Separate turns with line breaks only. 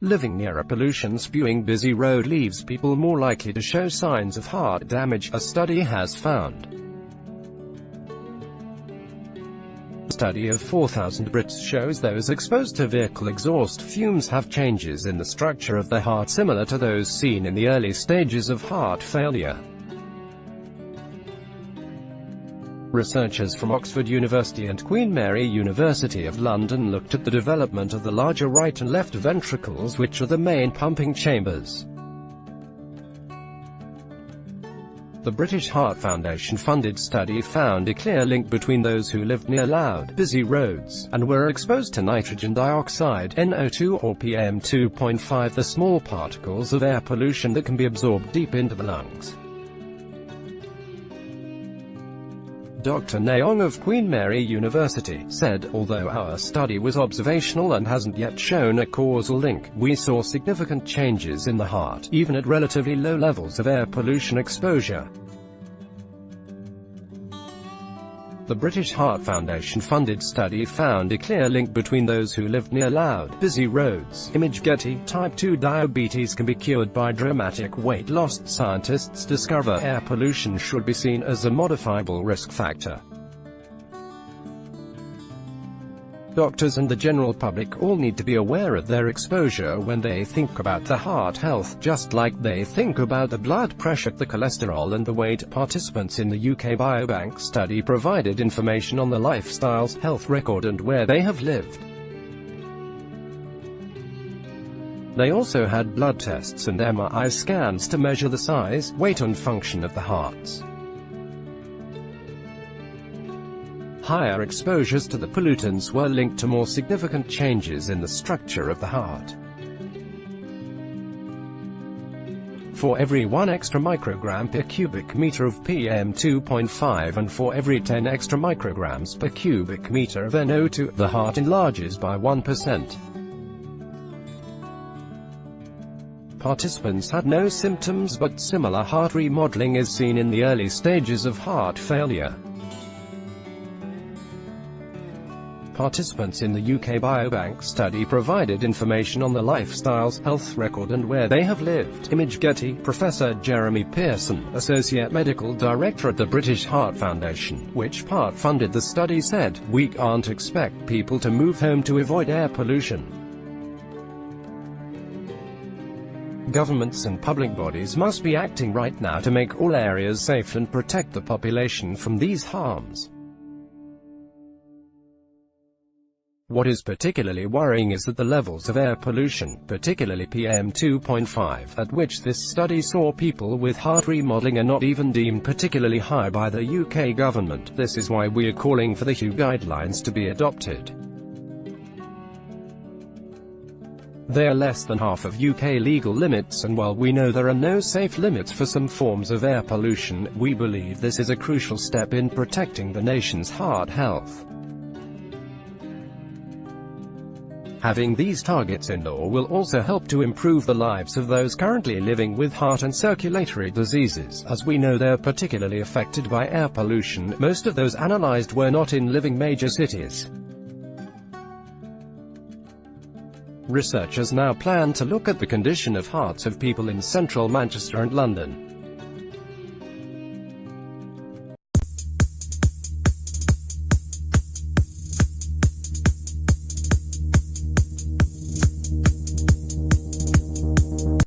Living near a pollution-spewing busy road leaves people more likely to show signs of heart damage, a study has found. A study of 4,000 Brits shows those exposed to vehicle exhaust fumes have changes in the structure of the heart similar to those seen in the early stages of heart failure. Researchers from Oxford University and Queen Mary University of London looked at the development of the larger right and left ventricles, which are the main pumping chambers. The British Heart Foundation-funded study found a clear link between those who lived near loud, busy roads, and were exposed to nitrogen dioxide, NO2 or PM2.5, the small particles of air pollution that can be absorbed deep into the lungs. Dr. Naong of Queen Mary University said, "Although our study was observational and hasn't yet shown a causal link, we saw significant changes in the heart, even at relatively low levels of air pollution exposure." The British Heart Foundation-funded study found a clear link between those who lived near loud, busy roads. Image Getty. Type 2 diabetes can be cured by dramatic weight loss. Scientists discover air pollution should be seen as a modifiable risk factor. Doctors and the general public all need to be aware of their exposure when they think about their heart health, just like they think about the blood pressure, the cholesterol and the weight. Participants in the UK Biobank study provided information on the lifestyles, health record and where they have lived. They also had blood tests and MRI scans to measure the size, weight and function of the hearts. Higher exposures to the pollutants were linked to more significant changes in the structure of the heart. For every 1 extra microgram per cubic meter of PM2.5 and for every 10 extra micrograms per cubic meter of NO2, the heart enlarges by 1%. Participants had no symptoms, but similar heart remodeling is seen in the early stages of heart failure. Participants in the UK Biobank study provided information on the lifestyles, health record and where they have lived. Image Getty. Professor Jeremy Pearson, Associate Medical Director at the British Heart Foundation, which part-funded the study, said, "We can't expect people to move home to avoid air pollution. Governments and public bodies must be acting right now to make all areas safe and protect the population from these harms." What is particularly worrying is that the levels of air pollution, particularly PM2.5, at which this study saw people with heart remodeling, are not even deemed particularly high by the UK government. This is why we are calling for the WHO guidelines to be adopted. They are less than half of UK legal limits, and while we know there are no safe limits for some forms of air pollution, we believe this is a crucial step in protecting the nation's heart health. Having these targets in law will also help to improve the lives of those currently living with heart and circulatory diseases, as we know they're particularly affected by air pollution. Most of those analyzed were not in living major cities. Researchers now plan to look at the condition of hearts of people in central Manchester and London.